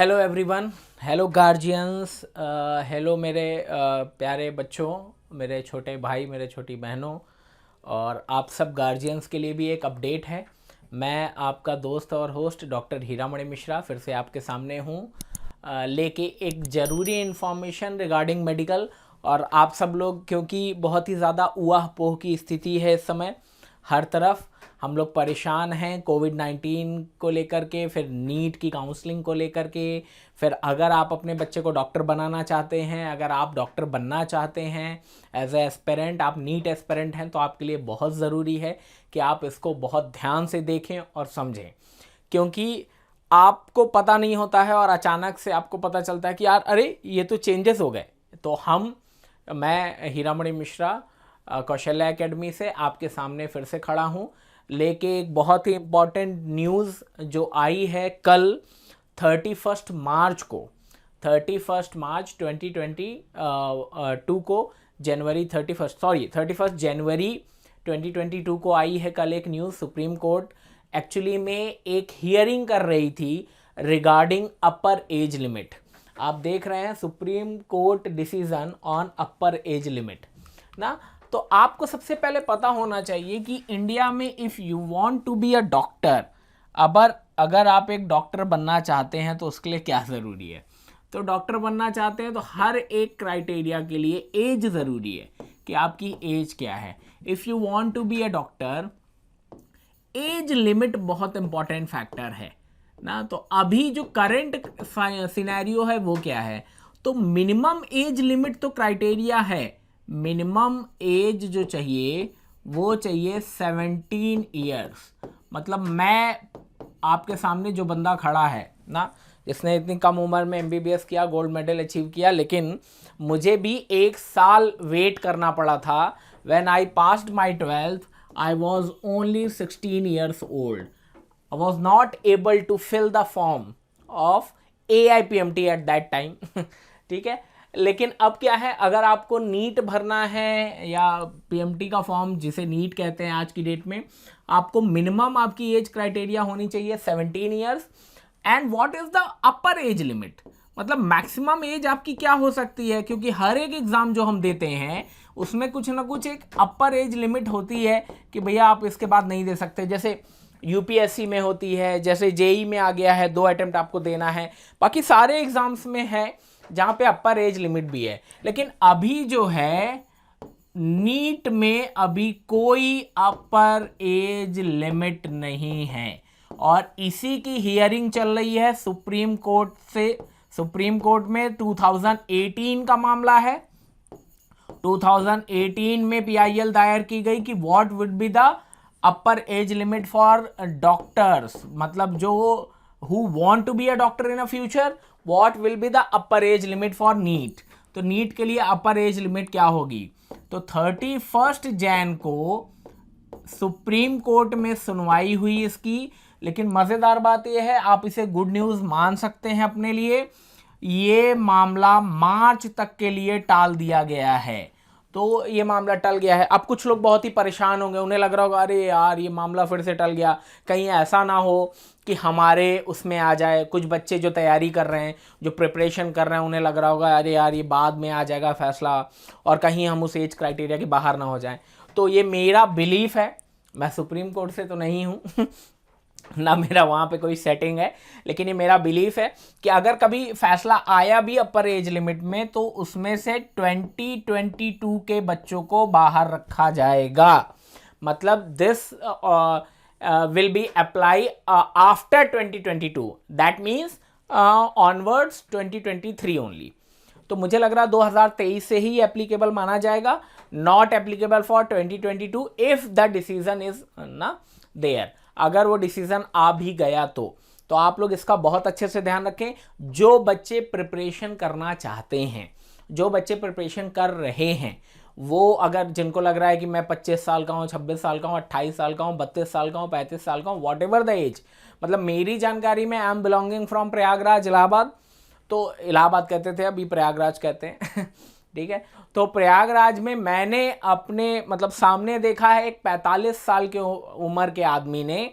Hello everyone, hello guardians, hello मेरे प्यारे बच्चों, मेरे छोटे भाई, मेरे छोटी बहनों और आप सब गार्जियंस के लिए भी एक अपडेट है। मैं आपका दोस्त और होस्ट डॉक्टर हीरामणि मिश्रा फिर से आपके सामने हूँ लेके एक ज़रूरी इन्फॉर्मेशन रिगार्डिंग मेडिकल। और आप सब लोग, क्योंकि बहुत ही ज़्यादा ऊहा पोह की स्थिति है इस समय, हर तरफ हम लोग परेशान हैं कोविड-19 को लेकर के, फिर नीट की काउंसलिंग को लेकर के। फिर अगर आप अपने बच्चे को डॉक्टर बनाना चाहते हैं, अगर आप डॉक्टर बनना चाहते हैं एज ए एस्पिरेंट, आप नीट एस्पिरेंट हैं, तो आपके लिए बहुत ज़रूरी है कि आप इसको बहुत ध्यान से देखें और समझें। क्योंकि आपको पता नहीं होता है और अचानक से आपको पता चलता है कि यार अरे ये तो चेंजेस हो गए। तो मैं हीरामणि मिश्रा कौशल्या एकेडमी से आपके सामने फिर से खड़ा हूँ लेके एक बहुत ही इम्पॉर्टेंट न्यूज़ जो आई है कल 31 मार्च को, 31 मार्च 2022 को, जनवरी 31 जनवरी 2022 को आई है कल एक न्यूज़। सुप्रीम कोर्ट एक्चुअली में एक हियरिंग कर रही थी रिगार्डिंग अपर एज लिमिट। आप देख रहे हैं supreme court decision on upper age limit ना। तो आपको सबसे पहले पता होना चाहिए कि इंडिया में if you want to be a doctor, अगर आप एक डॉक्टर बनना चाहते हैं तो उसके लिए क्या ज़रूरी है। तो डॉक्टर बनना चाहते हैं तो हर एक क्राइटेरिया के लिए एज ज़रूरी है कि आपकी एज क्या है। If you want to be a doctor, age limit बहुत इंपॉर्टेंट फैक्टर है ना। तो अभी जो करंट सिनेरियो है वो क्या है, तो मिनिमम एज लिमिट तो क्राइटेरिया है, मिनिमम एज जो चाहिए वो चाहिए 17 ईयर्स। मतलब मैं आपके सामने जो बंदा खड़ा है ना, जिसने इतनी कम उम्र में एमबीबीएस किया, गोल्ड मेडल अचीव किया, लेकिन मुझे भी 1 साल वेट करना पड़ा था। When I passed my 12th I was only 16 years old. I was not able to fill the form of AIPMT at that time. ठीक है, लेकिन अब क्या है, अगर आपको नीट भरना है या पीएमटी का फॉर्म जिसे नीट कहते हैं आज की डेट में, आपको मिनिमम आपकी एज क्राइटेरिया होनी चाहिए 17 years. And what is the upper age limit, मतलब मैक्सिमम एज आपकी क्या हो सकती है, क्योंकि हर एक एग्जाम जो हम देते हैं उसमें कुछ ना कुछ एक अपर एज लिमिट होती है कि भैया आप इसके बाद नहीं दे सकते। जैसे यूपीएससी में होती है, जैसे जेई में आ गया है, 2 अटेम्प्ट आपको देना है। बाकी सारे एग्जाम्स में है जहाँ पे अपर एज लिमिट भी है, लेकिन अभी जो है नीट में अभी कोई अपर एज लिमिट नहीं है और इसी की हियरिंग चल रही है सुप्रीम कोर्ट से। सुप्रीम कोर्ट में 2018 का मामला है। 2018 में पीआईएल दायर की गई कि what would be the upper age limit for doctors, मतलब जो who want to be a doctor in a future, what will be the upper age limit for NEET. तो नीट के लिए अपर एज लिमिट क्या होगी, तो 31 जैन को सुप्रीम कोर्ट में सुनवाई हुई इसकी। लेकिन मज़ेदार बात यह है, आप इसे गुड न्यूज़ मान सकते हैं अपने लिए, ये मामला मार्च तक के लिए टाल दिया गया है। तो ये मामला टल गया है। अब कुछ लोग बहुत ही परेशान होंगे, उन्हें लग रहा होगा अरे यार ये मामला फिर से टल गया, कहीं ऐसा ना हो कि हमारे उसमें आ जाए। कुछ बच्चे जो तैयारी कर रहे हैं, जो प्रिपरेशन कर रहे हैं, उन्हें लग रहा होगा अरे यार ये बाद में आ जाएगा फैसला और कहीं हम उस एज क्राइटेरिया के बाहर ना हो जाएं। तो ये मेरा बिलीफ है, मैं सुप्रीम कोर्ट से तो नहीं हूँ ना मेरा वहाँ पे कोई सेटिंग है, लेकिन ये मेरा बिलीफ है कि अगर कभी फैसला आया भी अपर एज लिमिट में तो उसमें से 2022 के बच्चों को बाहर रखा जाएगा। मतलब this will be apply after 2022, that means onwards 2023 only. तो मुझे लग रहा 2023 से ही एप्लीकेबल माना जाएगा, not applicable for 2022 if the decision is ना देयर। अगर वो डिसीजन आ भी गया तो आप लोग इसका बहुत अच्छे से ध्यान रखें। जो बच्चे प्रिपरेशन करना चाहते हैं, जो बच्चे प्रिपरेशन कर रहे हैं, वो अगर जिनको लग रहा है कि मैं 25 साल का हूँ, 26 साल का हूँ, 28 साल का हूँ, 32 साल का हूँ, 35 साल का हूँ, वॉट एवर द एज, मतलब मेरी जानकारी में I am belonging from Prayagraj Allahabad, तो इलाहाबाद कहते थे अभी प्रयागराज कहते हैं ठीक है। तो प्रयागराज में मैंने अपने मतलब सामने देखा है एक 45 साल के उम्र के आदमी ने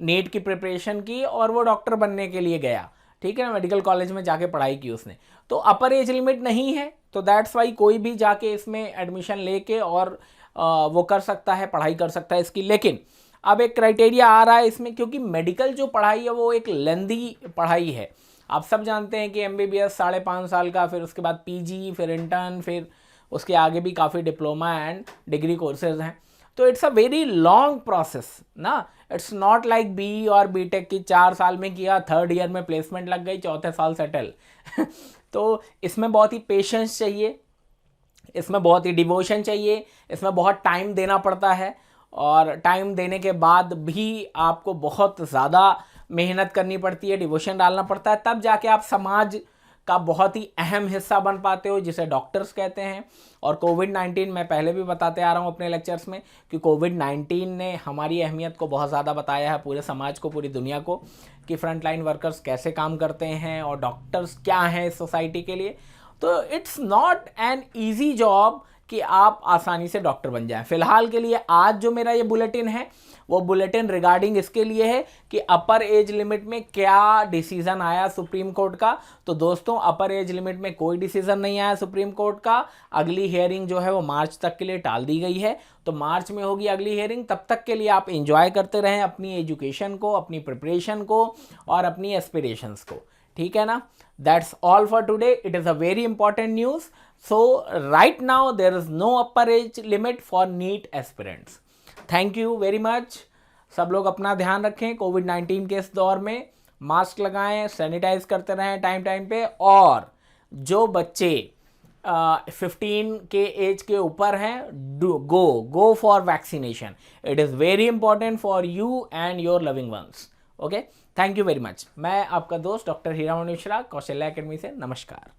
नीट की प्रिपरेशन की और वो डॉक्टर बनने के लिए गया। ठीक है ना, मेडिकल कॉलेज में जाके पढ़ाई की उसने, तो अपर एज लिमिट नहीं है, तो दैट्स वाई कोई भी जाके इसमें एडमिशन लेके और वो कर सकता है, पढ़ाई कर सकता है इसकी। लेकिन अब एक क्राइटेरिया आ रहा है इसमें, क्योंकि मेडिकल जो पढ़ाई है वो एक लेंदी पढ़ाई है। आप सब जानते हैं कि MBBS 5.5 साल का, फिर उसके बाद PG, फिर इंटर्न, फिर उसके आगे भी काफ़ी डिप्लोमा एंड डिग्री कोर्सेज हैं। तो it's a very long process ना, इट्स नॉट लाइक BE और BTech की 4 साल में किया, 3rd ईयर में प्लेसमेंट लग गई, 4थे साल सेटल तो इसमें बहुत ही पेशेंस चाहिए, इसमें बहुत ही डिवोशन चाहिए, इसमें बहुत टाइम देना पड़ता है, और टाइम देने के बाद भी आपको बहुत ज़्यादा मेहनत करनी पड़ती है, डिवोशन डालना पड़ता है, तब जाके आप समाज का बहुत ही अहम हिस्सा बन पाते हो, जिसे डॉक्टर्स कहते हैं। और कोविड-19 मैं पहले भी बताते आ रहा हूँ अपने लेक्चर्स में कि कोविड-19 ने हमारी अहमियत को बहुत ज़्यादा बताया है पूरे समाज को, पूरी दुनिया को, कि फ्रंट लाइन वर्कर्स कैसे काम करते हैं और डॉक्टर्स क्या हैं इस सोसाइटी के लिए। तो it's not an easy job कि आप आसानी से डॉक्टर बन जाएं। फिलहाल के लिए आज जो मेरा ये बुलेटिन है वो बुलेटिन रिगार्डिंग इसके लिए है कि अपर एज लिमिट में क्या डिसीजन आया सुप्रीम कोर्ट का। तो दोस्तों, अपर एज लिमिट में कोई डिसीजन नहीं आया सुप्रीम कोर्ट का। अगली हियरिंग जो है वो मार्च तक के लिए टाल दी गई है, तो मार्च में होगी अगली हियरिंग। तब तक के लिए आप एंजॉय करते रहें अपनी एजुकेशन को, अपनी प्रिपरेशन को और अपनी एस्पिरेशंस को, ठीक है ना। That's all for today. It is a very important news. So right now there is no upper age limit for NEET aspirants. Thank you very much. सब लोग अपना ध्यान रखें कोविड-19 के इस दौर में, मास्क लगाएं, सैनिटाइज करते रहें टाइम टाइम पे, और जो बच्चे 15 के एज के ऊपर हैं, go for vaccination. It is very important for you and your loving ones. Okay, thank you very much. मैं आपका दोस्त डॉक्टर हीरामणि मिश्रा, कौशल्या एकेडमी से. नमस्कार.